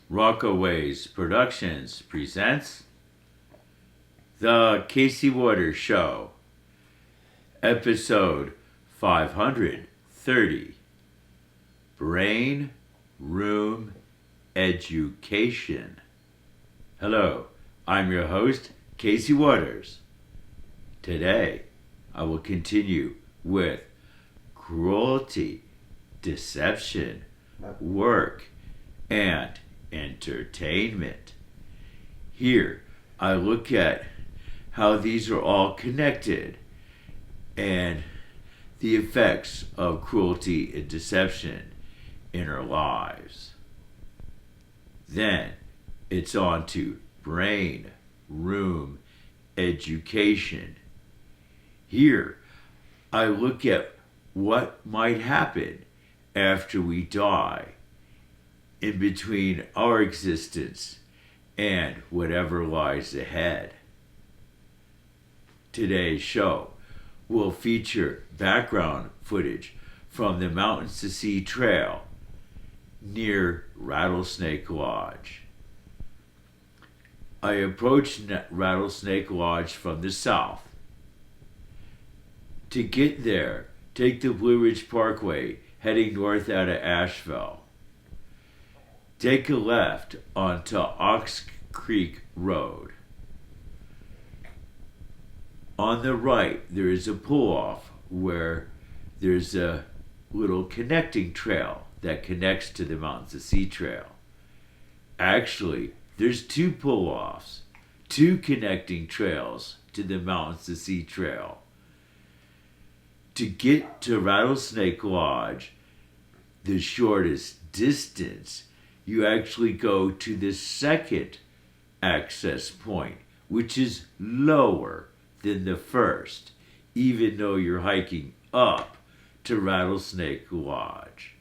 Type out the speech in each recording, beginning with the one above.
Rockaways Productions presents The Casey Waters Show, Episode 530, Brain Room Education. Hello, I'm your host, Casey Waters. Today, I will continue with cruelty, deception, work, and entertainment. Here, I look at how these are all connected and the effects of cruelty and deception in our lives. Then, it's on to brain room education. Here, I look at what might happen after we die, in between our existence and whatever lies ahead. Today's show will feature background footage from the Mountains to Sea Trail near Rattlesnake Lodge. I approached Rattlesnake Lodge from the south. To get there, take the Blue Ridge Parkway heading north out of Asheville. Take a left onto Ox Creek Road. On the right, there is a pull-off where there's a little connecting trail that connects to the Mountains to Sea Trail. Actually, there's two pull-offs, two connecting trails to the Mountains to Sea Trail. To get to Rattlesnake Lodge, the shortest distance, you actually go to the second access point, which is lower than the first, even though you're hiking up to Rattlesnake Lodge.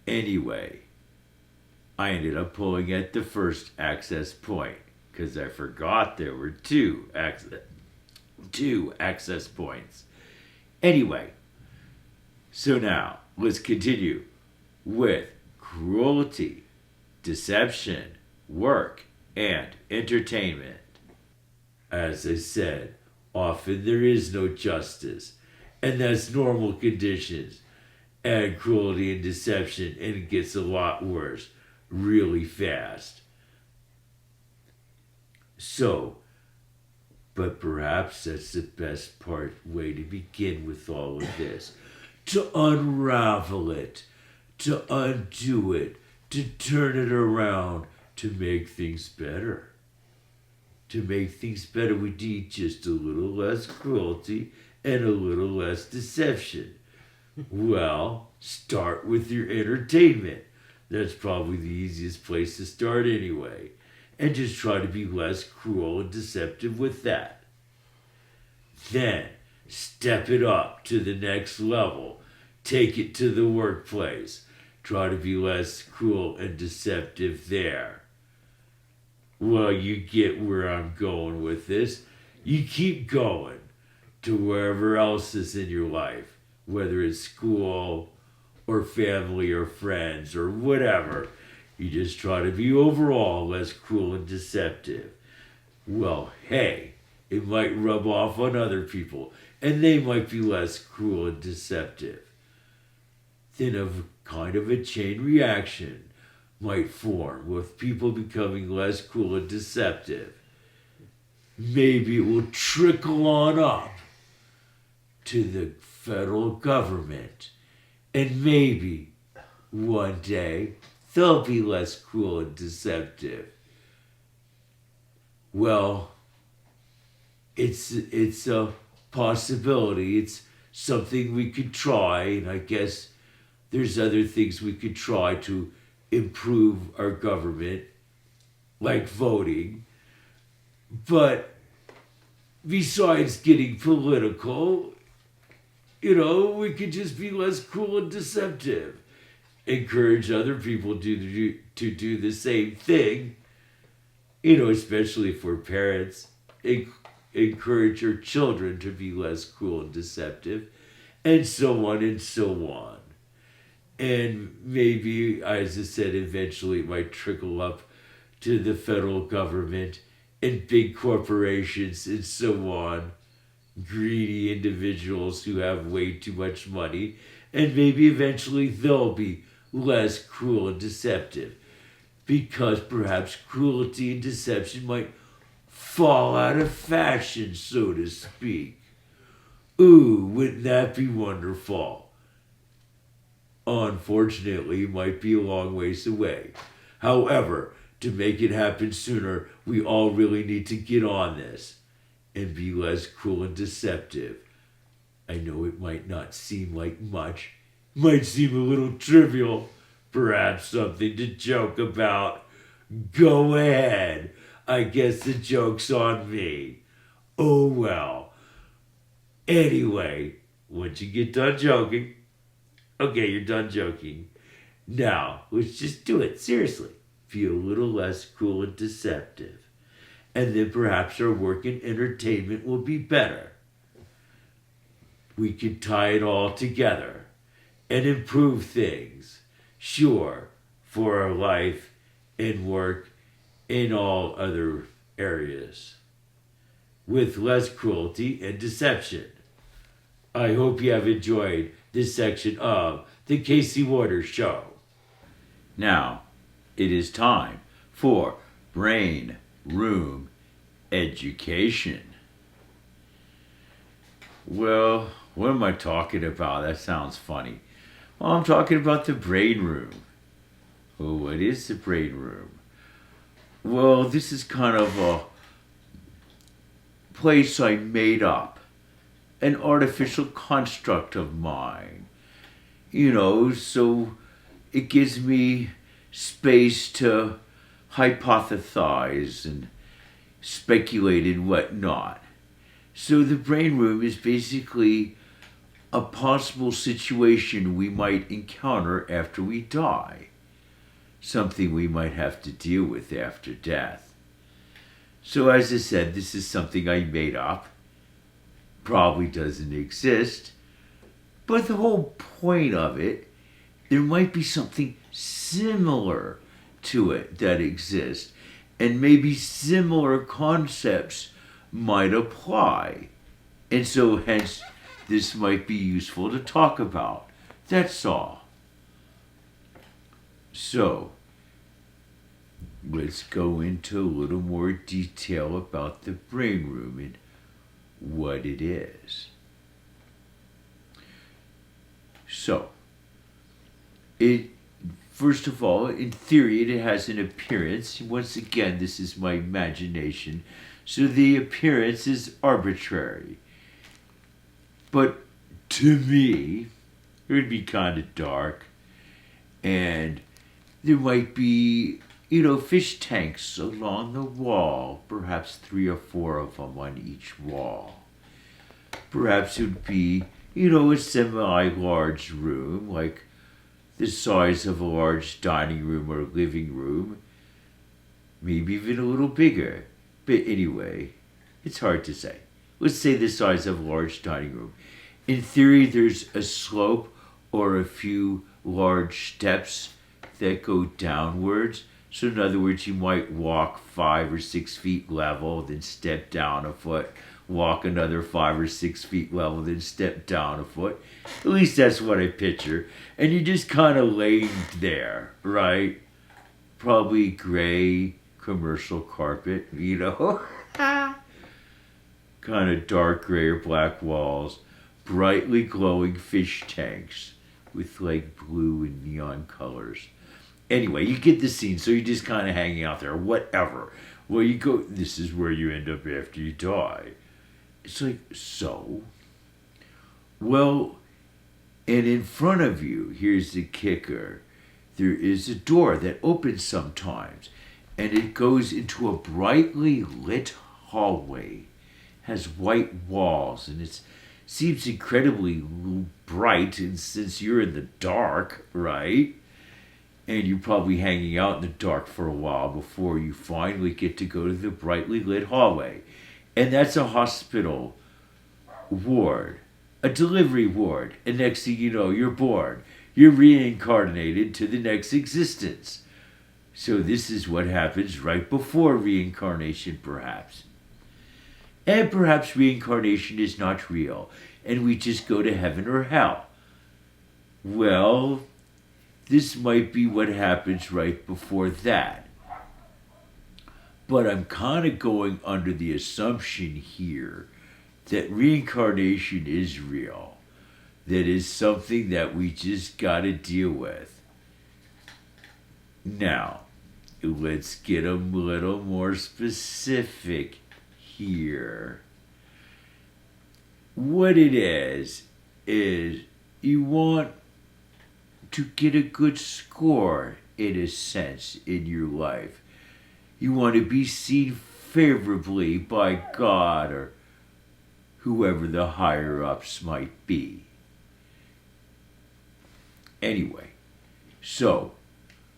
Anyway, I ended up pulling at the first access point because I forgot there were two access points. Anyway, so now let's continue with cruelty, deception, work, and entertainment. As I said, often there is no justice, and that's normal conditions. Add cruelty and deception, and it gets a lot worse really fast. But perhaps that's the best way to begin with all of this. To unravel it, to undo it, to turn it around, to make things better. To make things better, we need just a little less cruelty and a little less deception. Well, start with your entertainment. That's probably the easiest place to start anyway. And just try to be less cruel and deceptive with that. Then, step it up to the next level. Take it to the workplace. Try to be less cruel and deceptive there. Well, you get where I'm going with this. You keep going to wherever else is in your life, whether it's school or family or friends or whatever. You just try to be overall less cruel and deceptive. Well, hey, it might rub off on other people, and they might be less cruel and deceptive. Then a kind of a chain reaction might form with people becoming less cruel and deceptive. Maybe it will trickle on up to the federal government, and maybe one day they'll be less cruel and deceptive. Well, it's a possibility. It's something we could try, and I guess there's other things we could try to improve our government, like voting. But besides getting political, we could just be less cruel and deceptive. Encourage other people to do the same thing, especially for parents. Encourage your children to be less cruel and deceptive, and so on and so on. And maybe, as I said, eventually it might trickle up to the federal government and big corporations and so on. Greedy individuals who have way too much money. And maybe eventually they'll be less cruel and deceptive. Because perhaps cruelty and deception might fall out of fashion, so to speak. Ooh, wouldn't that be wonderful? Unfortunately, it might be a long ways away. However, to make it happen sooner, we all really need to get on this and be less cruel and deceptive. I know it might not seem like much, might seem a little trivial, perhaps something to joke about. Go ahead. I guess the joke's on me. Oh well. Anyway, once you get done joking, okay, you're done joking. Now, let's just do it, seriously. Be a little less cruel and deceptive. And then perhaps our work in entertainment will be better. We can tie it all together and improve things. Sure, for our life and work in all other areas. With less cruelty and deception. I hope you have enjoyed this section of The Casey Waters Show. Now, it is time for Brain Room Education. Well, what am I talking about? That sounds funny. Well, I'm talking about the brain room. Well, what is the brain room? Well, this is kind of a place I made up. An artificial construct of mine. So it gives me space to hypothesize and speculate and whatnot. So the brain room is basically a possible situation we might encounter after we die. Something we might have to deal with after death. So as I said, this is something I made up. Probably doesn't exist. But the whole point of it, there might be something similar to it that exists. And maybe similar concepts might apply. And so hence, this might be useful to talk about. That's all. So, let's go into a little more detail about the brain room and what it is. So, first of all, in theory, it has an appearance. Once again, this is my imagination. So the appearance is arbitrary. But to me, it would be kind of dark. And there might be, fish tanks along the wall. Perhaps 3 or 4 of them on each wall. Perhaps it would be, a semi-large room, like the size of a large dining room or living room. Maybe even a little bigger. But anyway, it's hard to say. Let's say the size of a large dining room. In theory, there's a slope or a few large steps that go downwards. So in other words, you might walk 5 or 6 feet level, then step down a foot, walk another 5 or 6 feet level, then step down a foot. At least that's what I picture. And you're just kind of laying there, right? Probably gray commercial carpet, kind of dark gray or black walls, brightly glowing fish tanks with like blue and neon colors. Anyway, you get the scene, so you're just kind of hanging out there, whatever. Well, you go, this is where you end up after you die. It's like, so? Well, and in front of you, here's the kicker. There is a door that opens sometimes, and it goes into a brightly lit hallway. Has white walls, and it seems incredibly bright, and since you're in the dark, right? And you're probably hanging out in the dark for a while before you finally get to go to the brightly lit hallway. And that's a hospital ward, a delivery ward. And next thing you know, you're bored. You're reincarnated to the next existence. So this is what happens right before reincarnation, perhaps. And perhaps reincarnation is not real, and we just go to heaven or hell. Well, this might be what happens right before that. But I'm kind of going under the assumption here that reincarnation is real. That is something that we just got to deal with. Now, let's get a little more specific here. What it is you want to get a good score, in a sense, in your life. You want to be seen favorably by God or whoever the higher-ups might be. Anyway, so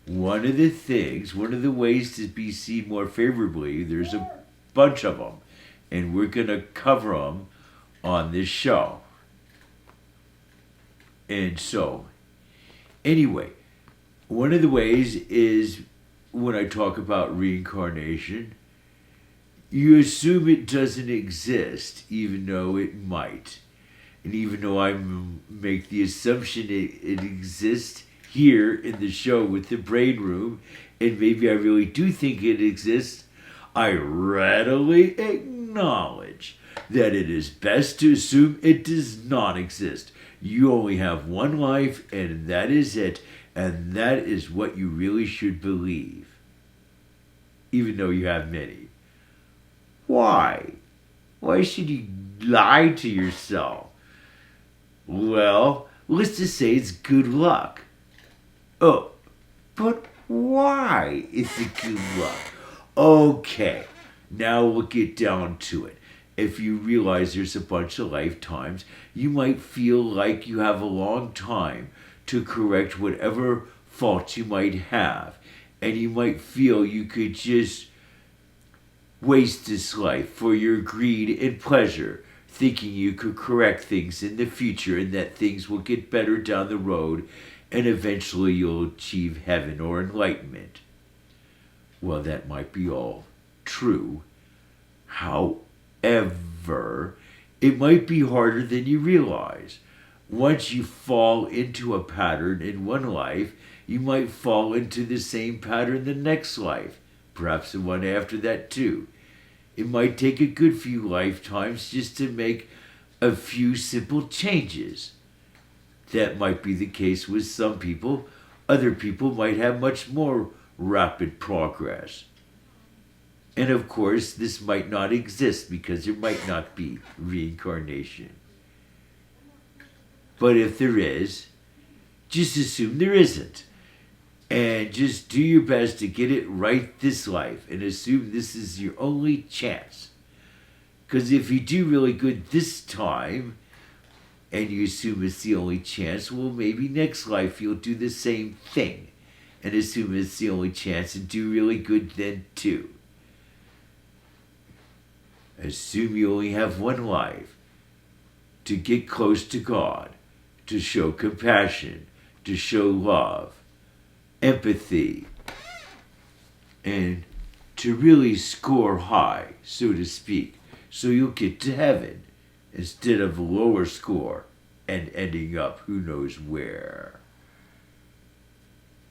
one of the ways to be seen more favorably, there's a bunch of them, and we're going to cover them on this show. And so, anyway, one of the ways is when I talk about reincarnation, you assume it doesn't exist, even though it might. And even though I make the assumption it exists here in the show with the brain room, and maybe I really do think it exists, I readily acknowledge that it is best to assume it does not exist. You only have one life, and that is it. And that is what you really should believe, even though you have many. Why? Why should you lie to yourself? Well, let's just say it's good luck. Oh, but why is it good luck? Okay, now we'll get down to it. If you realize there's a bunch of lifetimes, you might feel like you have a long time to correct whatever faults you might have. And you might feel you could just waste this life for your greed and pleasure, thinking you could correct things in the future and that things will get better down the road and eventually you'll achieve heaven or enlightenment. Well, that might be all true. However, it might be harder than you realize. Once you fall into a pattern in one life, you might fall into the same pattern the next life, perhaps the one after that too. It might take a good few lifetimes just to make a few simple changes. That might be the case with some people. Other people might have much more rapid progress. And of course, this might not exist because there might not be reincarnation. But if there is, just assume there isn't. And just do your best to get it right this life and assume this is your only chance. Because if you do really good this time and you assume it's the only chance, well, maybe next life you'll do the same thing and assume it's the only chance and do really good then too. Assume you only have one life to get close to God, to show compassion, to show love, empathy, and to really score high, so to speak, so you'll get to heaven instead of a lower score and ending up who knows where.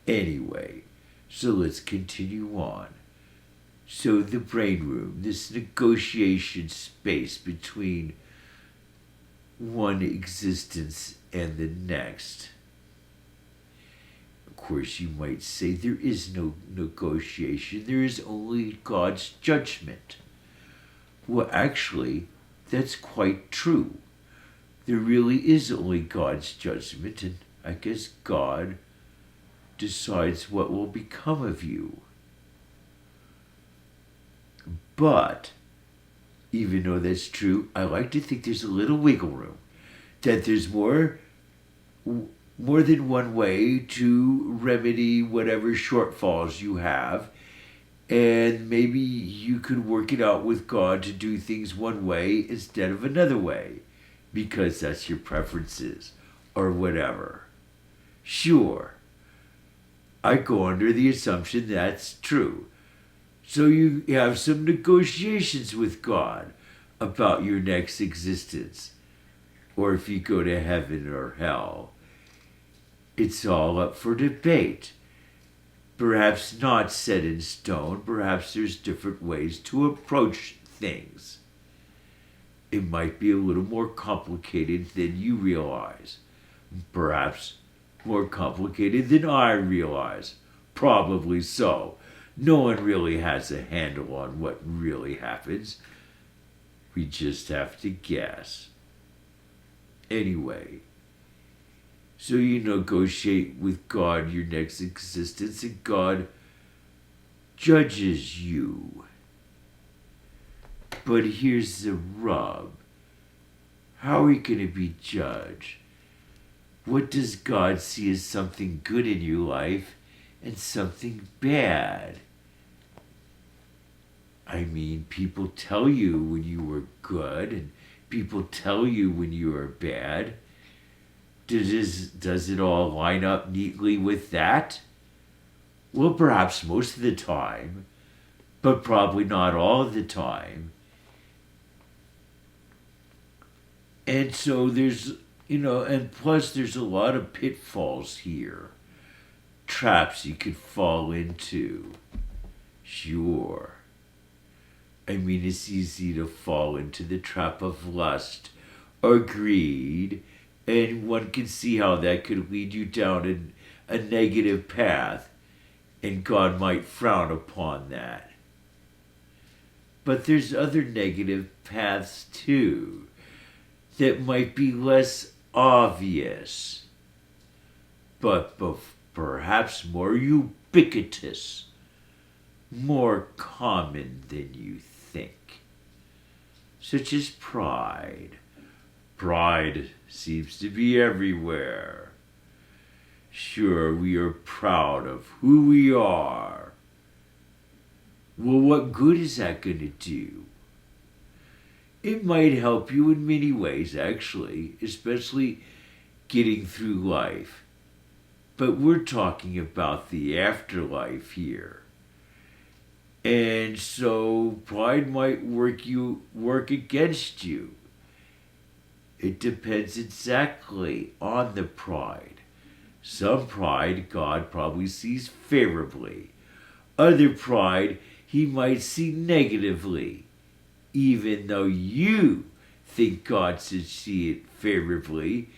Anyway, so let's continue on. So the brain room, this negotiation space between one existence and the next. Of course, you might say there is no negotiation. There is only God's judgment. Well, actually, that's quite true. There really is only God's judgment, and I guess God decides what will become of you. But, even though that's true, I like to think there's a little wiggle room. That there's more than one way to remedy whatever shortfalls you have. And maybe you could work it out with God to do things one way instead of another way. Because that's your preferences or whatever. Sure, I go under the assumption that's true. So you have some negotiations with God about your next existence, or if you go to heaven or hell. It's all up for debate. Perhaps not set in stone, perhaps there's different ways to approach things. It might be a little more complicated than you realize. Perhaps more complicated than I realize. Probably so. No one really has a handle on what really happens. We just have to guess. Anyway, so you negotiate with God your next existence, and God judges you. But here's the rub. How are you going to be judged? What does God see as something good in your life and something bad? I mean, people tell you when you were good, and people tell you when you were bad. Does it all line up neatly with that? Well, perhaps most of the time, but probably not all of the time. And so there's, and plus there's a lot of pitfalls here. Traps you could fall into. Sure. I mean, it's easy to fall into the trap of lust or greed, and one can see how that could lead you down a negative path, and God might frown upon that. But there's other negative paths too that might be less obvious, but perhaps more ubiquitous, more common than you think, such as pride. Pride seems to be everywhere. Sure, we are proud of who we are. Well, what good is that going to do? It might help you in many ways, actually, especially getting through life. But we're talking about the afterlife here. And so pride might work against you. It depends exactly on the pride. Some pride God probably sees favorably. Other pride he might see negatively, even though you think God should see it favorably,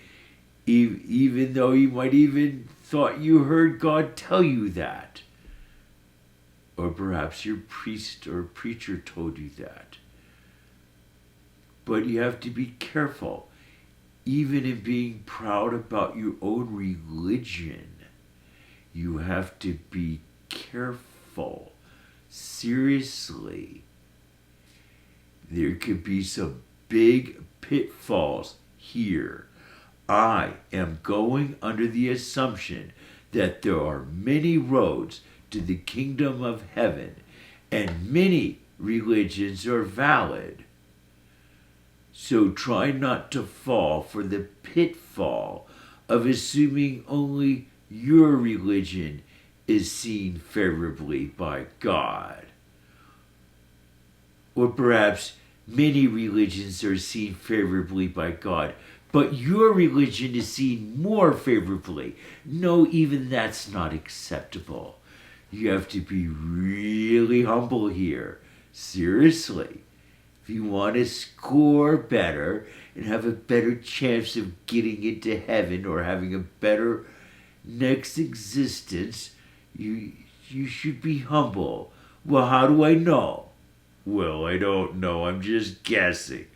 even though you might even thought you heard God tell you that. Or perhaps your priest or preacher told you that. But you have to be careful, even in being proud about your own religion. You have to be careful. Seriously. There could be some big pitfalls here. I am going under the assumption that there are many roads to the kingdom of heaven, and many religions are valid. So try not to fall for the pitfall of assuming only your religion is seen favorably by God. Or perhaps many religions are seen favorably by God, but your religion is seen more favorably. No, even that's not acceptable. You have to be really humble here. Seriously. If you want to score better and have a better chance of getting into heaven or having a better next existence, you should be humble. Well, how do I know? Well, I don't know. I'm just guessing.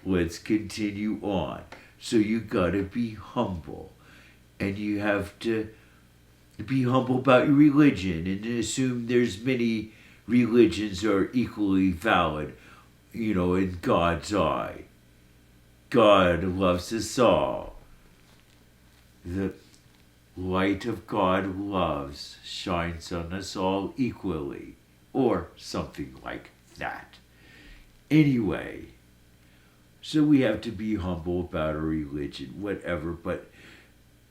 Let's continue on. So you gotta be humble. And you have to be humble about your religion and assume there's many religions are equally valid, in God's eye. God loves us all. The light of God loves shines on us all equally, or something like that. Anyway, so we have to be humble about our religion, whatever, but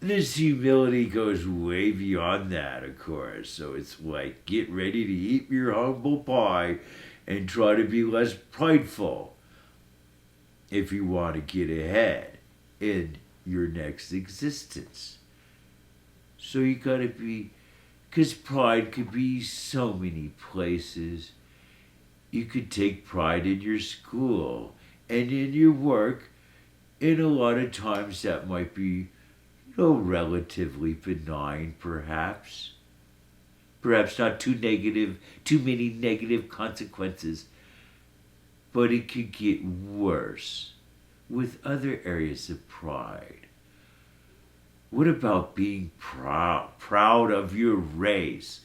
This humility goes way beyond that, of course. So it's like, get ready to eat your humble pie and try to be less prideful if you want to get ahead in your next existence. So you gotta be, because pride could be so many places. You could take pride in your school and in your work, and a lot of times that might be, relatively benign, perhaps. Perhaps not too many negative consequences, but it could get worse with other areas of pride. What about being proud of your race?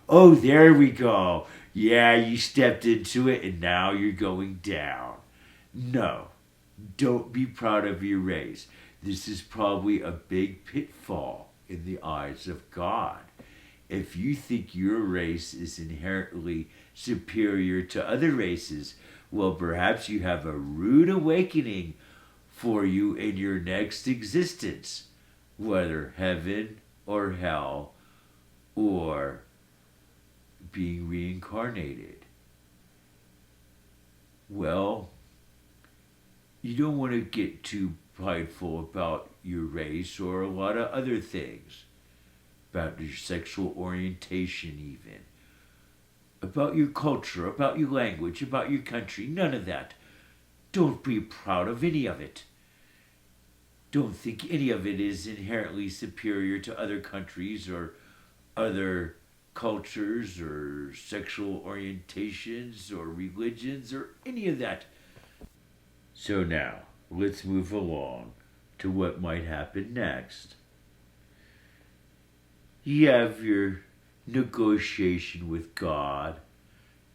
Oh, there we go. Yeah, you stepped into it and now you're going down. No, don't be proud of your race. This is probably a big pitfall in the eyes of God. If you think your race is inherently superior to other races, well, perhaps you have a rude awakening for you in your next existence, whether heaven or hell or being reincarnated. Well, you don't want to get too prideful about your race or a lot of other things, about your sexual orientation, even about your culture, about your language, about your country. None of that. Don't be proud of any of it. Don't think any of it is inherently superior to other countries or other cultures or sexual orientations or religions or any of that. So now, let's move along to what might happen next. You have your negotiation with God.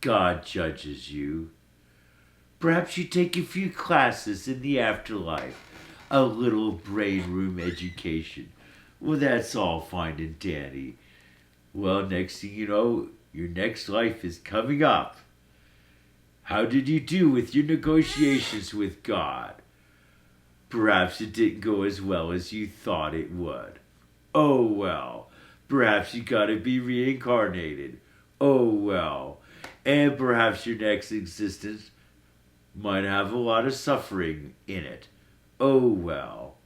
God judges you. Perhaps you take a few classes in the afterlife, a little brain room education. Well, that's all fine and dandy. Well, next thing you know, your next life is coming up. How did you do with your negotiations with God? Perhaps it didn't go as well as you thought it would. Oh well. Perhaps you gotta be reincarnated. Oh well. And perhaps your next existence might have a lot of suffering in it. Oh well.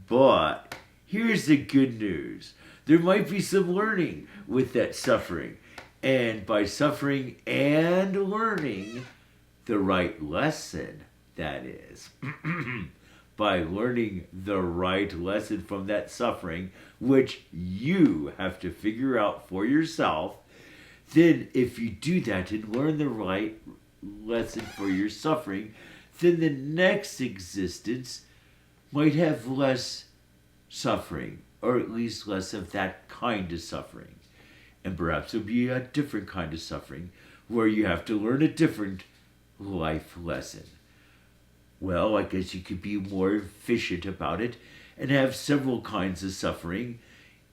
But here's the good news. There might be some learning with that suffering. And by suffering and learning the right lesson, that is, by learning the right lesson from that suffering, which you have to figure out for yourself, then if you do that and learn the right lesson for your suffering, then the next existence might have less suffering, or at least less of that kind of suffering. And perhaps it'll be a different kind of suffering where you have to learn a different life lesson. Well, I guess you could be more efficient about it and have several kinds of suffering,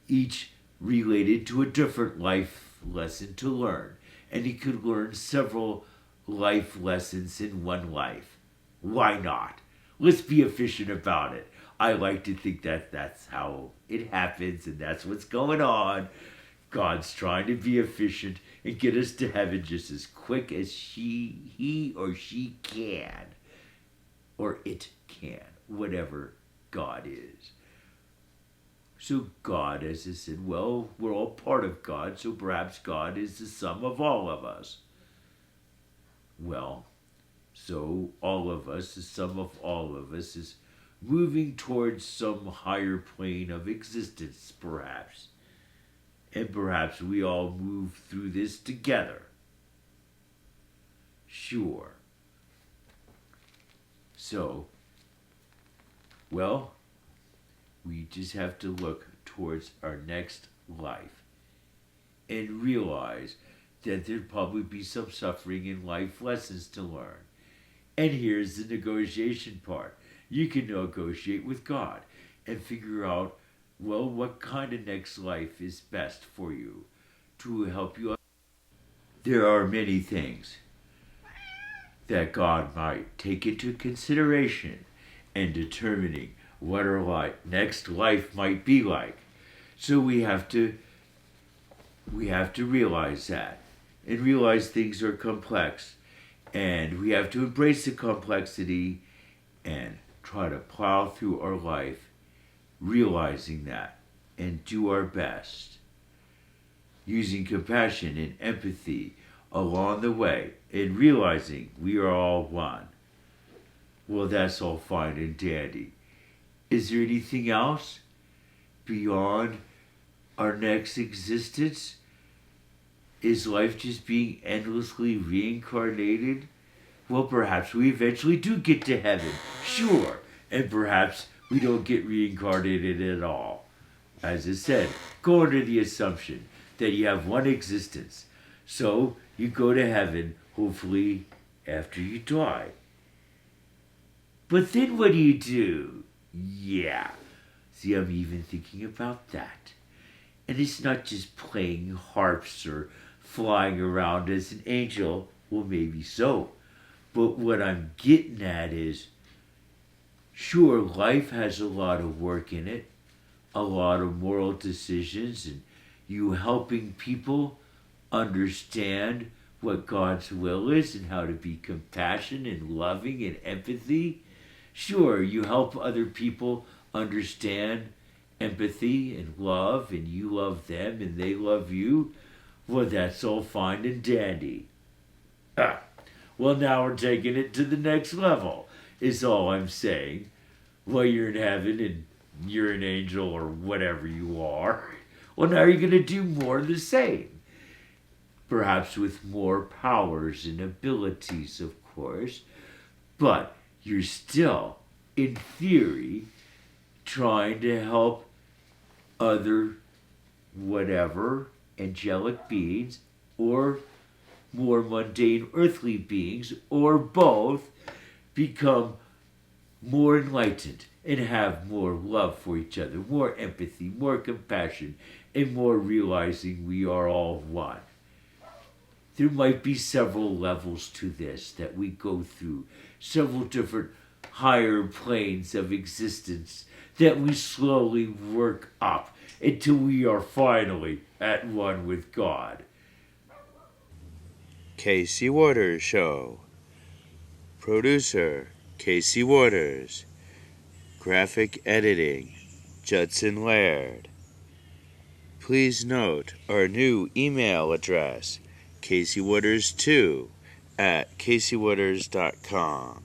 each related to a different life lesson to learn. And you could learn several life lessons in one life. Why not? Let's be efficient about it. I like to think that that's how it happens and that's what's going on. God's trying to be efficient and get us to heaven just as quick as he or she can. Or it can, whatever God is. So God, as I said, well, we're all part of God, so perhaps God is the sum of all of us. Well, so all of us, the sum of all of us, is moving towards some higher plane of existence, perhaps. And perhaps we all move through this together. Sure. So, well, we just have to look towards our next life and realize that there'd probably be some suffering in life lessons to learn. And here's the negotiation part. You can negotiate with God and figure out, well, what kind of next life is best for you to help you. There are many things that God might take into consideration in determining what our next life might be like. So we have to realize that and realize things are complex, and we have to embrace the complexity and try to plow through our life realizing that and do our best, using compassion and empathy along the way and realizing we are all one. Well, that's all fine and dandy. Is there anything else beyond our next existence? Is life just being endlessly reincarnated? Well, perhaps we eventually do get to heaven, sure, and perhaps we don't get reincarnated at all. As I said, go under the assumption that you have one existence. So you go to heaven, hopefully, after you die. But then what do? Yeah. See, I'm even thinking about that. And it's not just playing harps or flying around as an angel. Well, maybe so. But what I'm getting at is, sure, life has a lot of work in it, a lot of moral decisions, and you helping people understand what God's will is and how to be compassionate and loving and empathy. Sure, you help other people understand empathy and love, and you love them and they love you. Well, that's all fine and dandy. Well, now we're taking it to the next level, is all I'm saying. Well, you're in heaven and you're an angel or whatever you are. Well, now you're going to do more of the same. Perhaps with more powers and abilities, of course. But you're still, in theory, trying to help other whatever angelic beings or more mundane earthly beings or both become more enlightened and have more love for each other, more empathy, more compassion, and more realizing we are all one. There might be several levels to this that we go through, several different higher planes of existence that we slowly work up until we are finally at one with God. Casey Waters Show. Producer, Casey Waters. Graphic editing, Judson Laird. Please note our new email address, CaseyWaters2 @CaseyWaters.com.